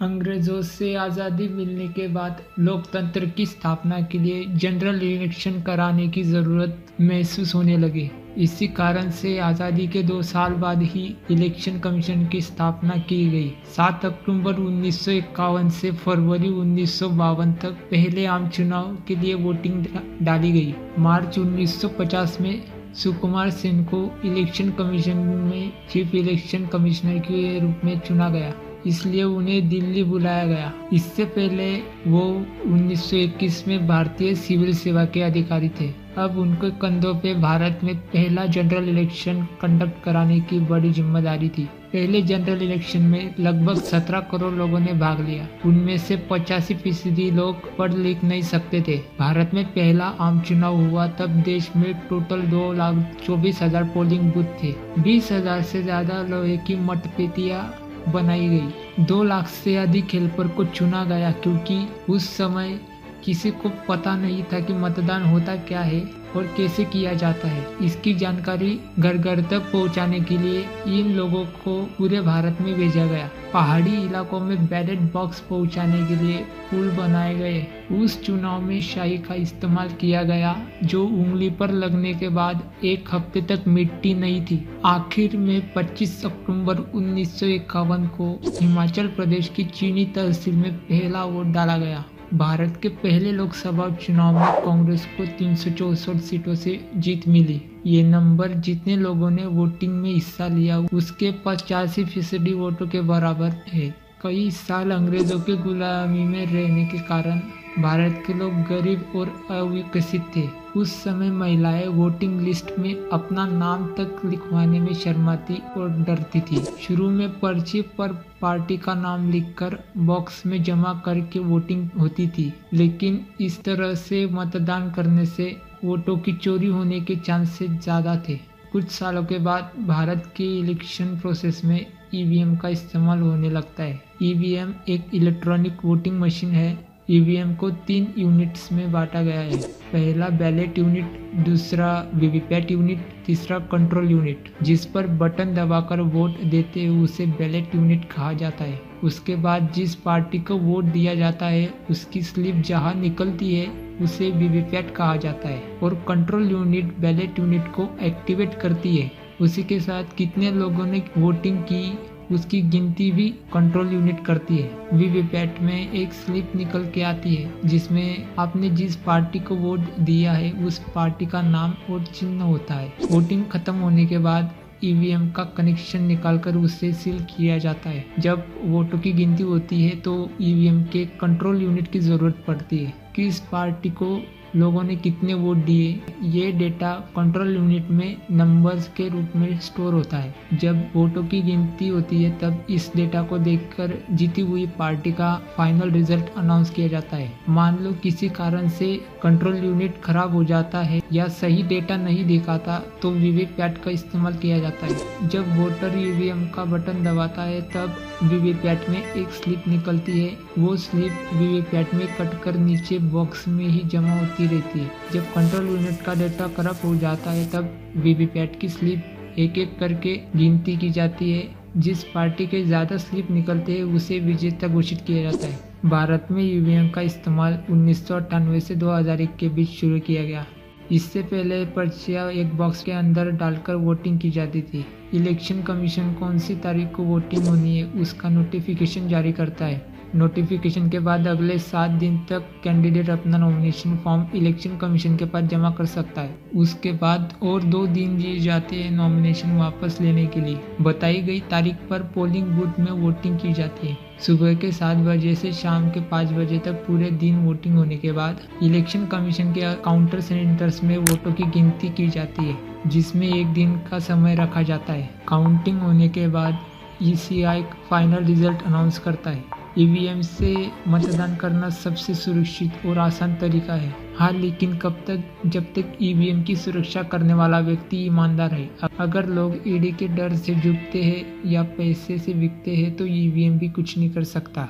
अंग्रेजों से आज़ादी मिलने के बाद लोकतंत्र की स्थापना के लिए जनरल इलेक्शन कराने की ज़रूरत महसूस होने लगी। इसी कारण से आज़ादी के 2 साल बाद ही इलेक्शन कमीशन की स्थापना की गई। 7 अक्टूबर 1951 से फरवरी 1952 तक पहले आम चुनाव के लिए वोटिंग डाली गई। मार्च 1950 में सुकुमार सेन को इलेक्शन कमीशन में चीफ इलेक्शन कमिश्नर के रूप में चुना गया, इसलिए उन्हें दिल्ली बुलाया गया। इससे पहले वो 1921 में भारतीय सिविल सेवा के अधिकारी थे। अब उनके कंधों पे भारत में पहला जनरल इलेक्शन कंडक्ट कराने की बड़ी जिम्मेदारी थी। पहले जनरल इलेक्शन में लगभग 17 करोड़ लोगों ने भाग लिया। उनमें से 85% लोग पढ़ लिख नहीं सकते थे। भारत में पहला आम चुनाव हुआ तब देश में टोटल 2,24,000 पोलिंग बूथ थे। 20,000 से ज्यादा लोहे की मतपेटियां बनाई गई। 2 लाख से अधिक हेल्पर को चुना गया, क्योंकि उस समय किसी को पता नहीं था कि मतदान होता क्या है और कैसे किया जाता है। इसकी जानकारी घर घर तक पहुंचाने के लिए इन लोगों को पूरे भारत में भेजा गया। पहाड़ी इलाकों में बैलेट बॉक्स पहुंचाने के लिए पुल बनाए गए। उस चुनाव में स्याही का इस्तेमाल किया गया, जो उंगली पर लगने के बाद 1 हफ्ते तक मिटती नहीं थी। आखिर में 25 अक्टूबर 1951 को हिमाचल प्रदेश की चीनी तहसील में पहला वोट डाला गया। भारत के पहले लोकसभा चुनाव में कांग्रेस को 364 सीटों से जीत मिली। ये नंबर जितने लोगों ने वोटिंग में हिस्सा लिया उसके 85% वोटों के बराबर है। कई साल अंग्रेजों की गुलामी में रहने के कारण भारत के लोग गरीब और अविकसित थे। उस समय महिलाएं वोटिंग लिस्ट में अपना नाम तक लिखवाने में शर्माती और डरती थी। शुरू में पर्ची पर पार्टी का नाम लिखकर बॉक्स में जमा करके वोटिंग होती थी, लेकिन इस तरह से मतदान करने से वोटों की चोरी होने के चांसेस ज़्यादा थे। कुछ सालों के बाद भारत के इलेक्शन प्रोसेस में ईवीएम का इस्तेमाल होने लगता है। ईवीएम एक इलेक्ट्रॉनिक वोटिंग मशीन है। ईवीएम को 3 यूनिट्स में बांटा गया है। पहला बैलेट यूनिट, दूसरा वीवीपैट यूनिट, तीसरा कंट्रोल यूनिट। जिस पर बटन दबाकर वोट देते हैं उसे बैलेट यूनिट कहा जाता है। उसके बाद जिस पार्टी को वोट दिया जाता है उसकी स्लिप जहां निकलती है उसे वीवीपैट कहा जाता है, और कंट्रोल यूनिट बैलेट यूनिट को एक्टिवेट करती है। उसी के साथ कितने लोगों ने वोटिंग की उसकी गिनती भी कंट्रोल यूनिट करती है। वीवीपैट में एक स्लिप निकल के आती है जिसमें आपने जिस पार्टी को वोट दिया है उस पार्टी का नाम और चिन्ह होता है। वोटिंग खत्म होने के बाद ईवीएम का कनेक्शन निकालकर उसे सील किया जाता है। जब वोटों की गिनती होती है तो ईवीएम के कंट्रोल यूनिट की जरूरत पड़ती है। किस पार्टी को लोगों ने कितने वोट दिए, ये डेटा कंट्रोल यूनिट में नंबर्स के रूप में स्टोर होता है। जब वोटों की गिनती होती है तब इस डेटा को देखकर जीती हुई पार्टी का फाइनल रिजल्ट अनाउंस किया जाता है। मान लो किसी कारण से कंट्रोल यूनिट खराब हो जाता है या सही डेटा नहीं दिखाता तो वीवीपैट का इस्तेमाल किया जाता है। जब वोटर ईवीएम का बटन दबाता है तब वीवीपैट में एक स्लिप निकलती है। वो स्लिप वीवीपैट में कटकर नीचे बॉक्स में ही जमा होती रहती है। जब कंट्रोल यूनिट का डेटा करप्ट हो जाता है तब वीवीपैट की स्लिप एक एक करके गिनती की जाती है। जिस पार्टी के ज़्यादा स्लिप निकलते हैं उसे विजेता घोषित किया जाता है। भारत में ईवीएम का इस्तेमाल 1998 से 2001 के बीच शुरू किया गया। इससे पहले पर्चियां एक बॉक्स के अंदर डालकर वोटिंग की जाती थी। इलेक्शन कमीशन कौन सी तारीख को वोटिंग होनी है उसका नोटिफिकेशन जारी करता है। नोटिफिकेशन के बाद अगले 7 दिन तक कैंडिडेट अपना नॉमिनेशन फॉर्म इलेक्शन कमीशन के पास जमा कर सकता है। उसके बाद और 2 दिन दिए जाते हैं नॉमिनेशन वापस लेने के लिए। बताई गई तारीख पर पोलिंग बूथ में वोटिंग की जाती है। सुबह के 7 बजे से शाम के 5 बजे तक पूरे दिन वोटिंग होने के बाद इलेक्शन कमीशन के काउंटर सेंटर्स में वोटों की गिनती की जाती है, जिसमें 1 दिन का समय रखा जाता है। काउंटिंग होने के बाद ईसीआई फाइनल रिजल्ट अनाउंस करता है। ईवीएम से मतदान करना सबसे सुरक्षित और आसान तरीका है। हाँ, लेकिन कब तक? जब तक ईवीएम की सुरक्षा करने वाला व्यक्ति ईमानदार है। अगर लोग ईडी के डर से झुकते हैं या पैसे से बिकते हैं तो ईवीएम भी कुछ नहीं कर सकता।